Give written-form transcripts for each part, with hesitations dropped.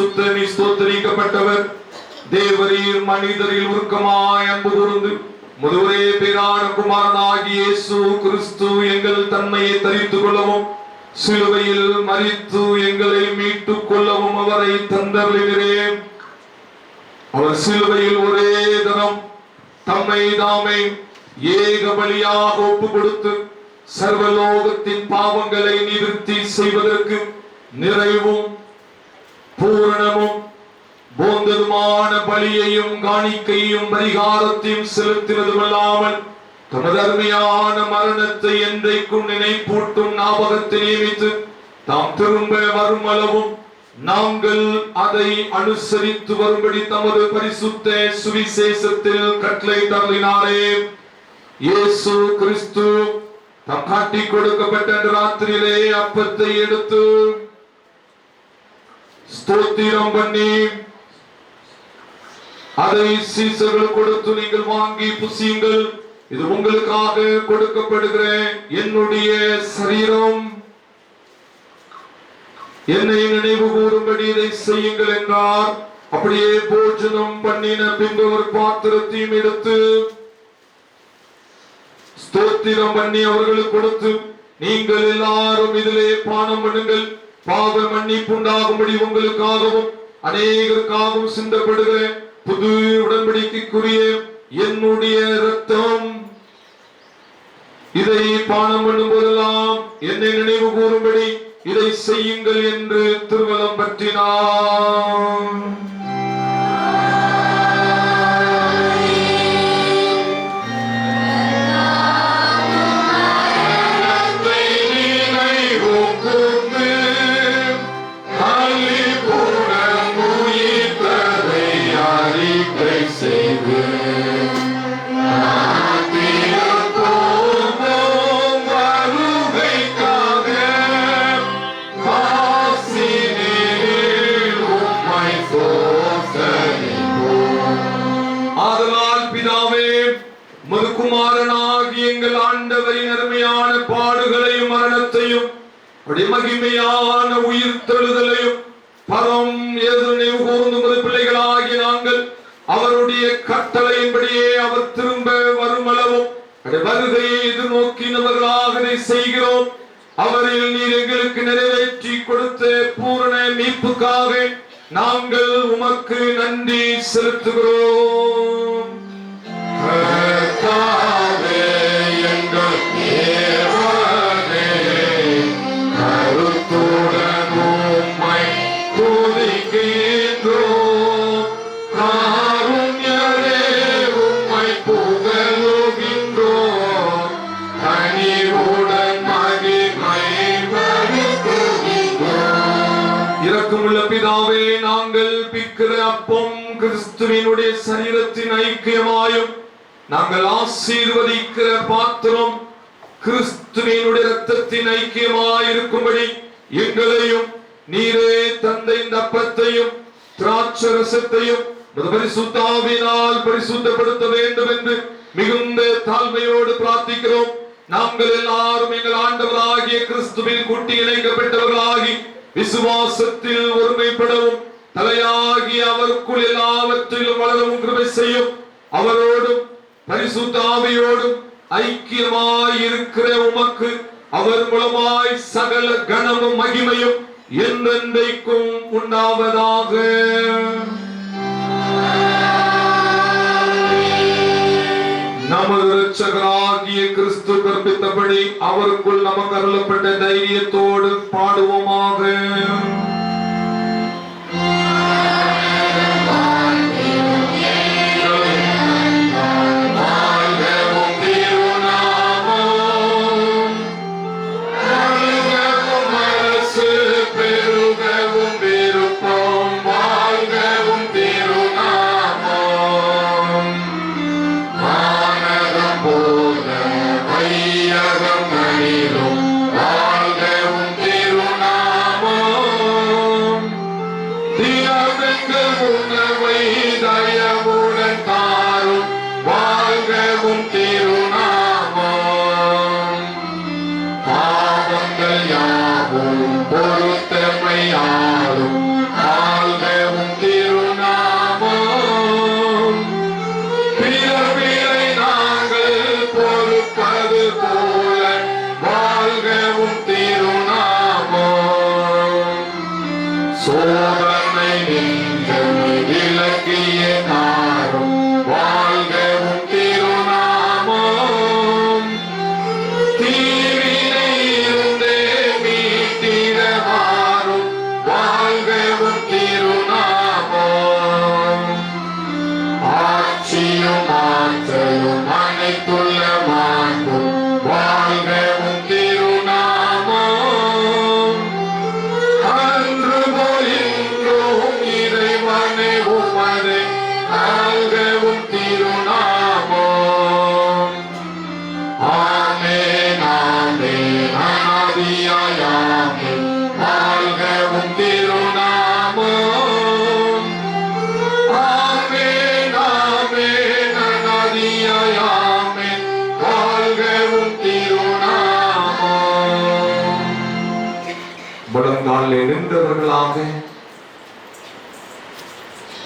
பரிசுத்த ஸ்தோத்திரிக்கப்பட்டவர். தேவரீர் மனிதரில் உருக்கமாய் அன்பு கூர்ந்து முதுவரே பேரான குமாரனாகிய இயேசு கிறிஸ்து எங்கள் தன்மையை தரித்துக் கொள்ளவும் சிலுவையில் மரித்து எங்களை மீட்டுக் கொள்ளவும் அவரை தந்தருளினீரே. அவர் சிலுவையில் ஒரே தரம் தம்மை தாமே ஏக பலியாக ஒப்பு கொடுத்து சர்வலோகத்தின் பாவங்களை நிவர்த்தி செய்வதற்கு நிறைவும் பூரணமும் போந்ததுமான பலியையும் காணிக்கையும் பரிகாரத்தையும் செலுத்தினதுமல்லாமல் தமது அருமையான மரணத்தை என்றைக்கும் நினைப்பூட்டும் ஞாபகத்தை நியமித்து தாம் திரும்ப வரும் அளவும் நாங்கள் அதை அனுசரித்து வரும்படி தமது பரிசுத்த சுவிசேஷத்தில் கட்டளை தருளினாரே. இயேசு கிறிஸ்து தாம் காட்டி கொடுக்கப்பட்ட ராத்திரியிலே அப்பத்தை எடுத்து ஸ்தோத்திரம் பண்ணி அதை சீசர்கள் கொடுத்து, நீங்கள் வாங்கி புசியுங்கள், இது உங்களுக்காக கொடுக்கப்படுகிற என்னுடைய சரீரம், என்னை நினைவு கூறும்படி இதை செய்யுங்கள் என்றார். அப்படியே போஜனம் பண்ணின பின்பு ஒரு பாத்திரத்தையும் எடுத்து ஸ்தோத்திரம் பண்ணி அவர்களுக்கு கொடுத்து, நீங்கள் எல்லாரும் இதிலே பானம் பண்ணுங்கள், பாவ மன்னிப்பு உண்டாகும்படி உங்களுக்காகவும் அநேகருக்காகவும் சிந்தப்படுகிற புது உடன்படிக்கைக்குரிய என்னுடைய இரத்தம், இதை பானம் பண்ணும் போதெல்லாம் என்னை நினைவு கூறும்படி இதை செய்யுங்கள் என்று திருவலம் பற்றினார். மகிமையான உயிர் தெழுதலையும் பரம் எதிர்நினைவு கூர்ந்து பிள்ளைகளாகிய நாங்கள் அவருடைய கட்டளையின்படியே அவர் திரும்ப வரும் அளவும் வருகையை எதிர்நோக்கினவர்களாக செய்கிறோம். அவரில் நீர் எங்களுக்கு நிறைவேற்றி கொடுத்த பூரண மீட்புக்காக நாங்கள் உமக்கு நன்றி செலுத்துகிறோம். பிதாவே, நாங்கள் பிக்கிற அப்பம் கிறிஸ்துவினுடைய சரீரத்தின் ஐக்கியமாயும் நாங்கள் ஆசீர்வதிக்கிற பாத்திரம் கிறிஸ்துவினுடைய இரத்தத்தின் ஐக்கியமாயிருக்கும்படி எங்களையும் நீரே தந்த இந்த அப்பத்தையும் திராட்சரசத்தையும் பரிசுத்த ஆவியினால் பரிசுத்தப்படுத்த வேண்டும் என்று மிகுந்த தாழ்மையோடு பிரார்த்திக்கிறோம். நாங்கள் எல்லாரும் எங்கள் ஆண்டவராகிய கிறிஸ்துவில் கூட்டி இணைக்கப்பட்டவர்களாகி விசுவாசத்தில் ஒருமைப்படவும் தலையாகி அவருக்குள் எல்லாவற்றிலும் வளரவும் கிருபை செய்யும். அவரோடும் பரிசுத்த ஆவியோடும் ஐக்கியமாய் இருக்கிற உமக்கு அவர் மூலமாய் சகல கனமும் மகிமையும் என்றென்றைக்கும் உண்டாவதாக. நமது இரட்சகராகிய கிறிஸ்து கற்பித்தபடி அவருக்குள் நமக்கு அருளப்பட்ட தைரியத்தோடு பாடுவோமாக. பொறுத்தமையாலும் வாழ்கவும் திருநாமம். ஆமென் ஆமென் அநாதியாய் ஆமென் வாழ்கவும் திருநாமம். ஆமென் ஆமென் அநாதியாய் ஆமென் வாழ்கவும் திருநாமம். முழங்காலில் நின்றவர்களாக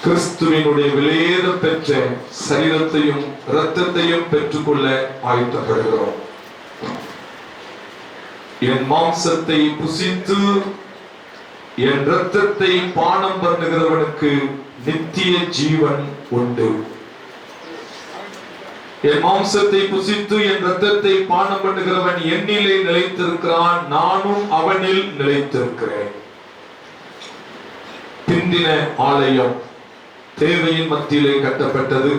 கிறிஸ்துவினுடைய விலையேற பெற்ற சரீரத்தையும் இரத்தத்தையும் பெற்றுக்கொள்ள ஆயத்தப்படுகிறோம். என் மாம்சத்தை புசித்து என் இரத்தத்தை பானம் பண்ணுகிறவனுக்கு நித்திய ஜீவன் உண்டு. என் மாம்சத்தை புசித்து என் இரத்தத்தை பானம் பண்ணுகிறவன் என்னிலே நிலைத்திருக்கிறான், நானும் அவனில் நிலைத்திருக்கிறேன். பிந்தின ஆலயம் தேவையின் மத்தியிலே கட்டப்பட்டது,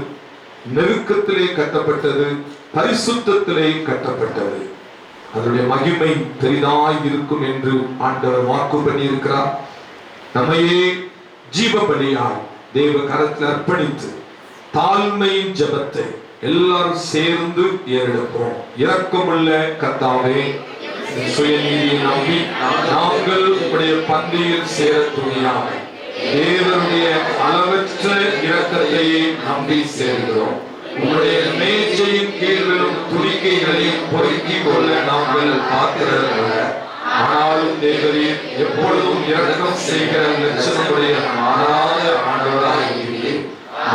நெருக்கத்திலே கட்டப்பட்டது, பரிசுத்தத்திலே கட்டப்பட்டது. அதனுடைய மகிமை பெரிதாய் இருக்கும் என்று ஆண்டவர் வாக்கு பண்ணியிருக்கிறார். நம்மையே ஜீவ பலியாய் தேவ கரத்தில் அர்ப்பணித்து தாழ்மையின் ஜெபத்தை எல்லாரும் சேர்ந்து ஏறெடுப்போம். இரக்கமுள்ள கர்த்தாவே, சுயநீதியை நம்பி நாங்கள் உடைய பந்தியில் சேர துணியாக தேவனுடைய அளவற்ற இரக்கத்தையே நம்பி சேர்கிறோம். உங்களுடைய மேஜையின் கீழும் துணிக்கைகளையும் பொறுக்கிக் கொள்ள நாங்கள் பார்க்கிறதல்ல, ஆனாலும் தேவரீர் எப்பொழுதும் இரக்கம் செய்கிற லட்சணமுடைய மாறாத ஆண்டவராக இருக்கிறீர்.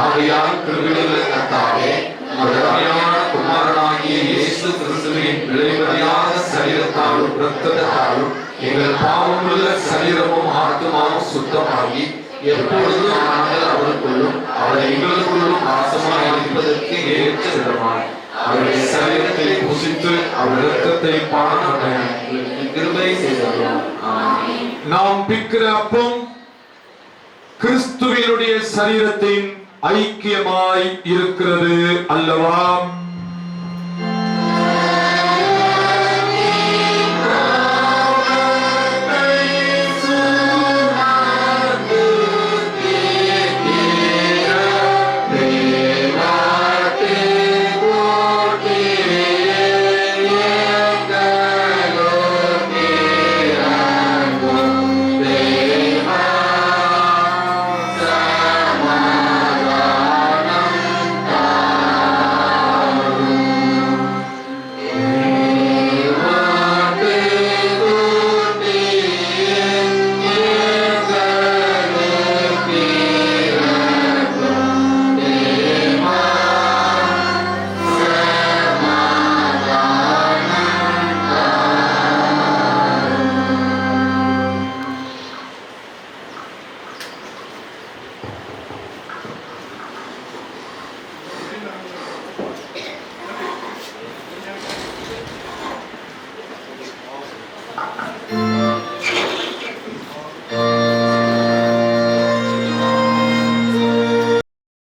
ஆகையால் கிருபையுள்ள கர்த்தாவே, அருமையான குமாரனாகிய இயேசு கிறிஸ்துவின் விலைமதியான சரீரத்தாலும் இரத்தத்தாலும் எங்கள் பாவமுள்ள சரீரமும் ஆத்மாவும் சுத்தமாகி எப்பொழுதும் நாங்கள் அவருக்குள்ளும் அவர் எங்களுக்குள்ளும் வாசமாய் இருப்பதற்கு ஏற்ற விதமாய் அவருடைய சரீரத்தை புசித்து அவர் இரத்தத்தை பானம் பண்ண கிருபை செய்தோம். நாம் பிக்கிற அப்பம் கிறிஸ்துவினுடைய சரீரத்தின் ஐக்கியமாய் இருக்கிறது அல்லவா?